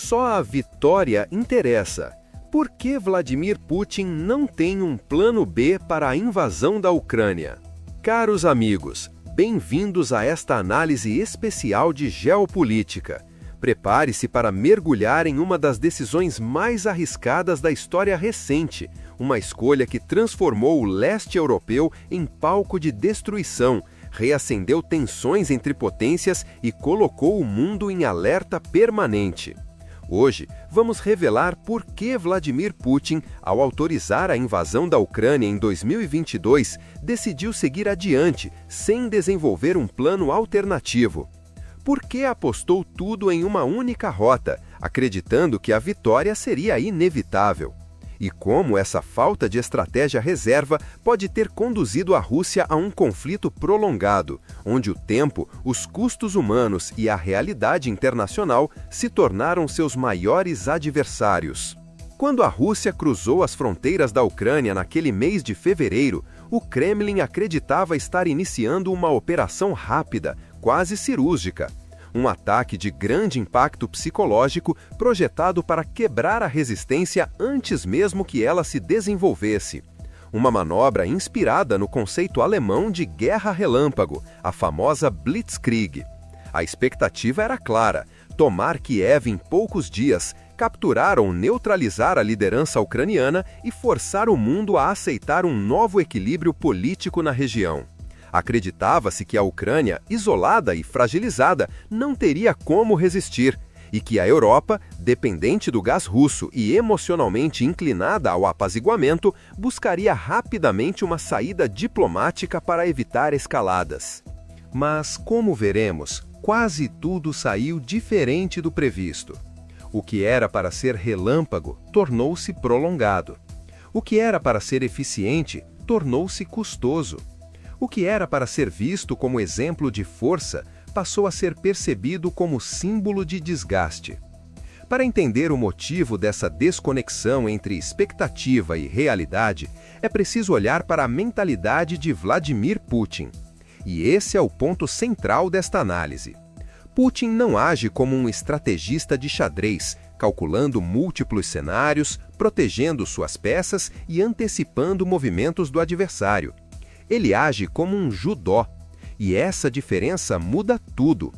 Só a vitória interessa. Por que Vladimir Putin não tem um plano B para a invasão da Ucrânia? Caros amigos, bem-vindos a esta análise especial de geopolítica. Prepare-se para mergulhar em uma das decisões mais arriscadas da história recente, uma escolha que transformou o leste europeu em palco de destruição, reacendeu tensões entre potências e colocou o mundo em alerta permanente. Hoje, vamos revelar por que Vladimir Putin, ao autorizar a invasão da Ucrânia em 2022, decidiu seguir adiante, sem desenvolver um plano alternativo. Por que apostou tudo em uma única rota, acreditando que a vitória seria inevitável? E como essa falta de estratégia reserva pode ter conduzido a Rússia a um conflito prolongado, onde o tempo, os custos humanos e a realidade internacional se tornaram seus maiores adversários. Quando a Rússia cruzou as fronteiras da Ucrânia naquele mês de fevereiro, o Kremlin acreditava estar iniciando uma operação rápida, quase cirúrgica. Um ataque de grande impacto psicológico projetado para quebrar a resistência antes mesmo que ela se desenvolvesse. Uma manobra inspirada no conceito alemão de guerra relâmpago, a famosa Blitzkrieg. A expectativa era clara: tomar Kiev em poucos dias, capturar ou neutralizar a liderança ucraniana e forçar o mundo a aceitar um novo equilíbrio político na região. Acreditava-se que a Ucrânia, isolada e fragilizada, não teria como resistir, e que a Europa, dependente do gás russo e emocionalmente inclinada ao apaziguamento, buscaria rapidamente uma saída diplomática para evitar escaladas. Mas, como veremos, quase tudo saiu diferente do previsto. O que era para ser relâmpago tornou-se prolongado. O que era para ser eficiente tornou-se custoso. O que era para ser visto como exemplo de força passou a ser percebido como símbolo de desgaste. Para entender o motivo dessa desconexão entre expectativa e realidade, é preciso olhar para a mentalidade de Vladimir Putin. E esse é o ponto central desta análise. Putin não age como um estrategista de xadrez, calculando múltiplos cenários, protegendo suas peças e antecipando movimentos do adversário. Ele age como um judô, e essa diferença muda tudo.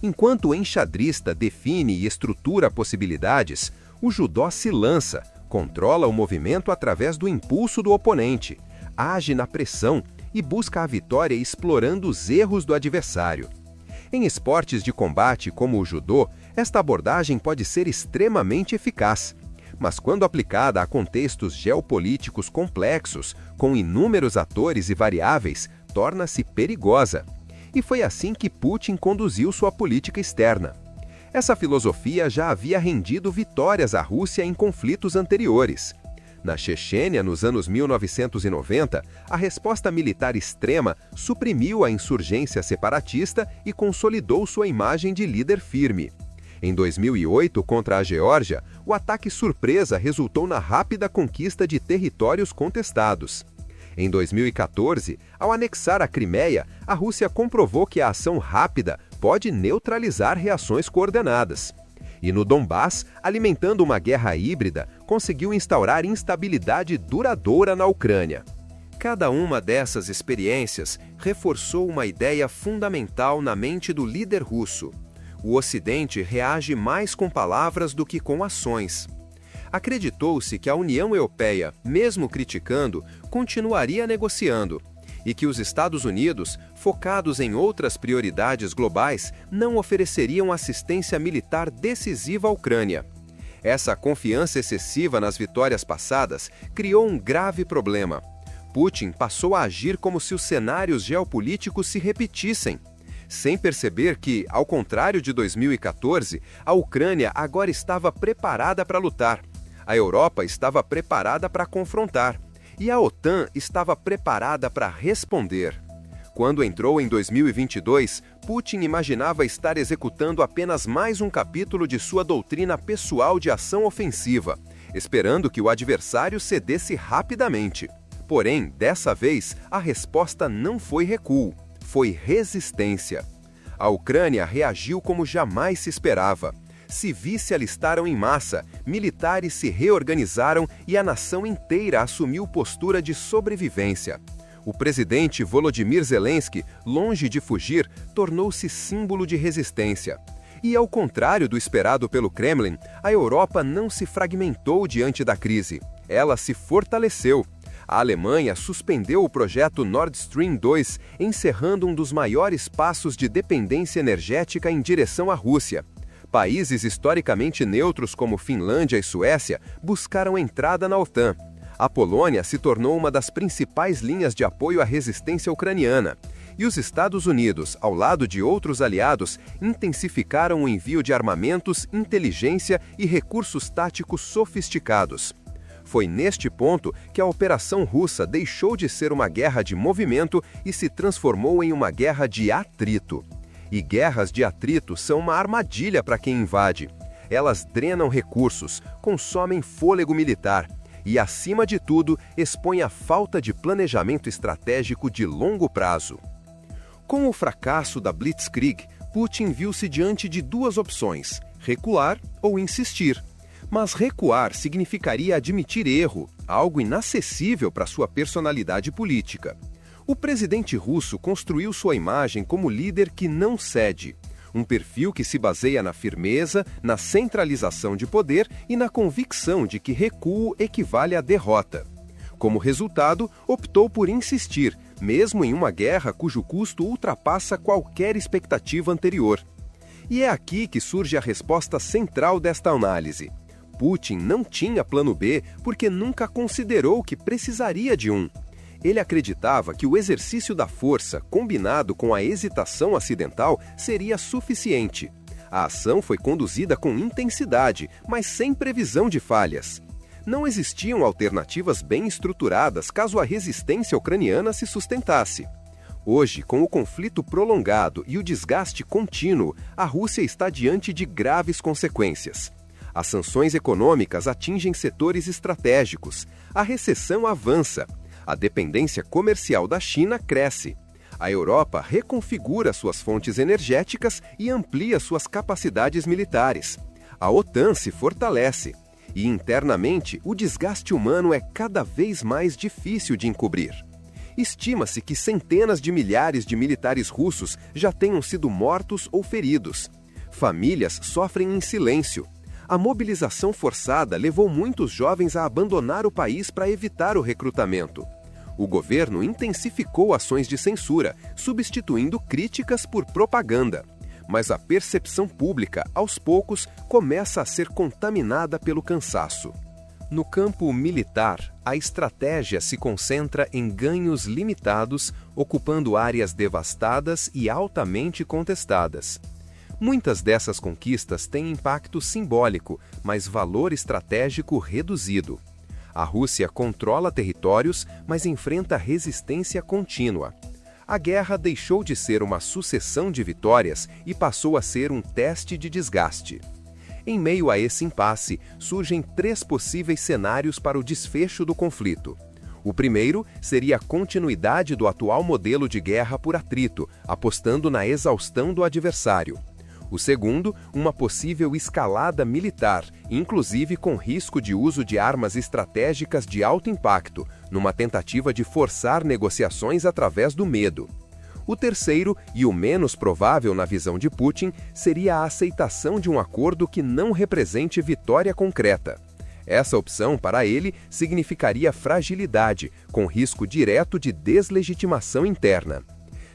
Enquanto o enxadrista define e estrutura possibilidades, o judô se lança, controla o movimento através do impulso do oponente, age na pressão e busca a vitória explorando os erros do adversário. Em esportes de combate como o judô, esta abordagem pode ser extremamente eficaz. Mas quando aplicada a contextos geopolíticos complexos, com inúmeros atores e variáveis, torna-se perigosa. E foi assim que Putin conduziu sua política externa. Essa filosofia já havia rendido vitórias à Rússia em conflitos anteriores. Na Chechênia, nos anos 1990, a resposta militar extrema suprimiu a insurgência separatista e consolidou sua imagem de líder firme. Em 2008, contra a Geórgia, o ataque surpresa resultou na rápida conquista de territórios contestados. Em 2014, ao anexar a Crimeia, a Rússia comprovou que a ação rápida pode neutralizar reações coordenadas. E no Donbass, alimentando uma guerra híbrida, conseguiu instaurar instabilidade duradoura na Ucrânia. Cada uma dessas experiências reforçou uma ideia fundamental na mente do líder russo. O Ocidente reage mais com palavras do que com ações. Acreditou-se que a União Europeia, mesmo criticando, continuaria negociando, e que os Estados Unidos, focados em outras prioridades globais, não ofereceriam assistência militar decisiva à Ucrânia. Essa confiança excessiva nas vitórias passadas criou um grave problema. Putin passou a agir como se os cenários geopolíticos se repetissem, sem perceber que, ao contrário de 2014, a Ucrânia agora estava preparada para lutar, a Europa estava preparada para confrontar, e a OTAN estava preparada para responder. Quando entrou em 2022, Putin imaginava estar executando apenas mais um capítulo de sua doutrina pessoal de ação ofensiva, esperando que o adversário cedesse rapidamente. Porém, dessa vez, a resposta não foi recuo, foi resistência. A Ucrânia reagiu como jamais se esperava. civis se alistaram em massa, militares se reorganizaram e a nação inteira assumiu postura de sobrevivência. O presidente Volodymyr Zelensky, longe de fugir, tornou-se símbolo de resistência. E ao contrário do esperado pelo Kremlin, a Europa não se fragmentou diante da crise. Ela se fortaleceu. A Alemanha suspendeu o projeto Nord Stream 2, encerrando um dos maiores passos de dependência energética em direção à Rússia. Países historicamente neutros como Finlândia e Suécia buscaram entrada na OTAN. A Polônia se tornou uma das principais linhas de apoio à resistência ucraniana. E os Estados Unidos, ao lado de outros aliados, intensificaram o envio de armamentos, inteligência e recursos táticos sofisticados. Foi neste ponto que a operação russa deixou de ser uma guerra de movimento e se transformou em uma guerra de atrito. E guerras de atrito são uma armadilha para quem invade. Elas drenam recursos, consomem fôlego militar e, acima de tudo, expõem a falta de planejamento estratégico de longo prazo. Com o fracasso da Blitzkrieg, Putin viu-se diante de duas opções: recuar ou insistir. Mas recuar significaria admitir erro, algo inacessível para sua personalidade política. O presidente russo construiu sua imagem como líder que não cede, um perfil que se baseia na firmeza, na centralização de poder e na convicção de que recuo equivale à derrota. Como resultado, optou por insistir, mesmo em uma guerra cujo custo ultrapassa qualquer expectativa anterior. E é aqui que surge a resposta central desta análise. Putin não tinha plano B porque nunca considerou que precisaria de um. Ele acreditava que o exercício da força, combinado com a hesitação acidental, seria suficiente. A ação foi conduzida com intensidade, mas sem previsão de falhas. Não existiam alternativas bem estruturadas caso a resistência ucraniana se sustentasse. Hoje, com o conflito prolongado e o desgaste contínuo, a Rússia está diante de graves consequências. As sanções econômicas atingem setores estratégicos, a recessão avança, a dependência comercial da China cresce. A Europa reconfigura suas fontes energéticas e amplia suas capacidades militares. A OTAN se fortalece. E internamente, o desgaste humano é cada vez mais difícil de encobrir. Estima-se que centenas de milhares de militares russos já tenham sido mortos ou feridos. Famílias sofrem em silêncio. A mobilização forçada levou muitos jovens a abandonar o país para evitar o recrutamento. O governo intensificou ações de censura, substituindo críticas por propaganda. Mas a percepção pública, aos poucos, começa a ser contaminada pelo cansaço. No campo militar, a estratégia se concentra em ganhos limitados, ocupando áreas devastadas e altamente contestadas. Muitas dessas conquistas têm impacto simbólico, mas valor estratégico reduzido. A Rússia controla territórios, mas enfrenta resistência contínua. A guerra deixou de ser uma sucessão de vitórias e passou a ser um teste de desgaste. Em meio a esse impasse, surgem 3 possíveis cenários para o desfecho do conflito. O primeiro seria a continuidade do atual modelo de guerra por atrito, apostando na exaustão do adversário. O segundo, uma possível escalada militar, inclusive com risco de uso de armas estratégicas de alto impacto, numa tentativa de forçar negociações através do medo. O terceiro, e o menos provável na visão de Putin, seria a aceitação de um acordo que não represente vitória concreta. Essa opção, para ele, significaria fragilidade, com risco direto de deslegitimação interna.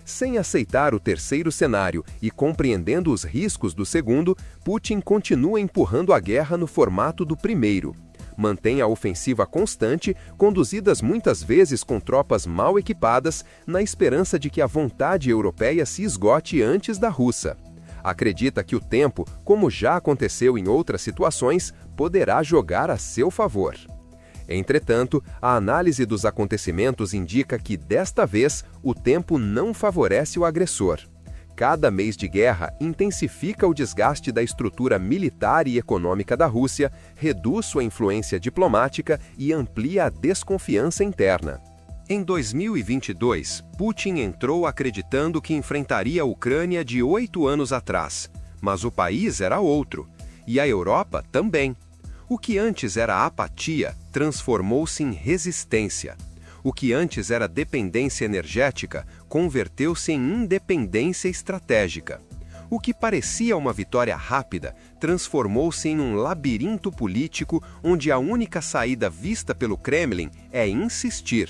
Sem aceitar o terceiro cenário e compreendendo os riscos do segundo, Putin continua empurrando a guerra no formato do primeiro. Mantém a ofensiva constante, conduzidas muitas vezes com tropas mal equipadas, na esperança de que a vontade europeia se esgote antes da russa. Acredita que o tempo, como já aconteceu em outras situações, poderá jogar a seu favor. Entretanto, a análise dos acontecimentos indica que, desta vez, o tempo não favorece o agressor. Cada mês de guerra intensifica o desgaste da estrutura militar e econômica da Rússia, reduz sua influência diplomática e amplia a desconfiança interna. Em 2022, Putin entrou acreditando que enfrentaria a Ucrânia de 8 anos atrás, mas o país era outro. E a Europa também. O que antes era apatia transformou-se em resistência. O que antes era dependência energética converteu-se em independência estratégica. O que parecia uma vitória rápida transformou-se em um labirinto político onde a única saída vista pelo Kremlin é insistir.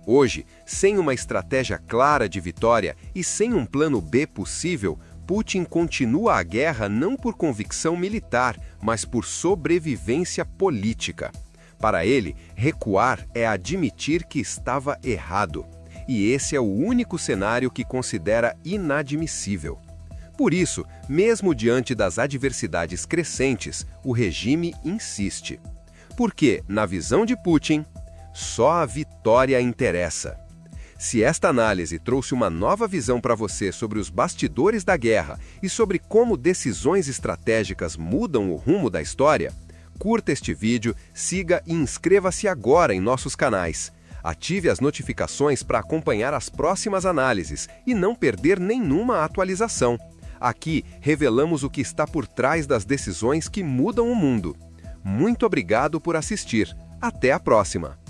Hoje, sem uma estratégia clara de vitória e sem um plano B possível, Putin continua a guerra não por convicção militar, mas por sobrevivência política. Para ele, recuar é admitir que estava errado. E esse é o único cenário que considera inadmissível. Por isso, mesmo diante das adversidades crescentes, o regime insiste. Porque, na visão de Putin, só a vitória interessa. Se esta análise trouxe uma nova visão para você sobre os bastidores da guerra e sobre como decisões estratégicas mudam o rumo da história, curta este vídeo, siga e inscreva-se agora em nossos canais. Ative as notificações para acompanhar as próximas análises e não perder nenhuma atualização. Aqui revelamos o que está por trás das decisões que mudam o mundo. Muito obrigado por assistir. Até a próxima!